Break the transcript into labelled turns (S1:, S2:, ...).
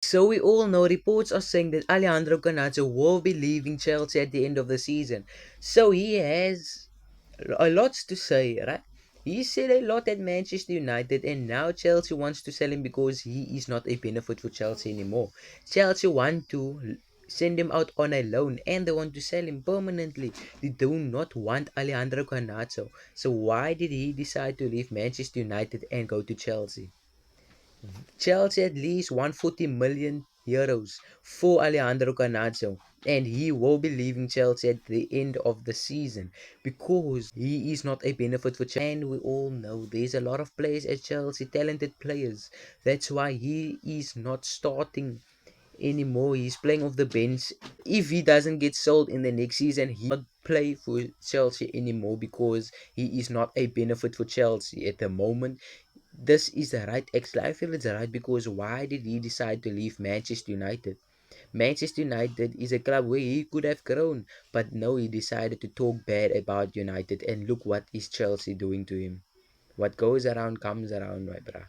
S1: So we all know reports are saying that Alejandro Garnacho will be leaving Chelsea at the end of the season. So he has a lot to say, right? He said a lot at Manchester United, and now Chelsea wants to sell him because he is not a benefit for Chelsea anymore. Chelsea want to send him out on a loan, and they want to sell him permanently. They do not want Alejandro Garnacho. So why did he decide to leave Manchester United and go to Chelsea? Chelsea at least 140 million euros for Alejandro Garnacho, and he will be leaving Chelsea at the end of the season because he is not a benefit for Chelsea. And we all know there's a lot of players at Chelsea, talented players. That's why he is not starting anymore. He's playing off the bench. If he doesn't get sold in the next season, he will not play for Chelsea anymore because he is not a benefit for Chelsea at the moment. This is the right exit. I feel it's right because why did he decide to leave Manchester United? Manchester United is a club where he could have grown, but no, he decided to talk bad about United, and look what is Chelsea doing to him. What goes around comes around, my brah.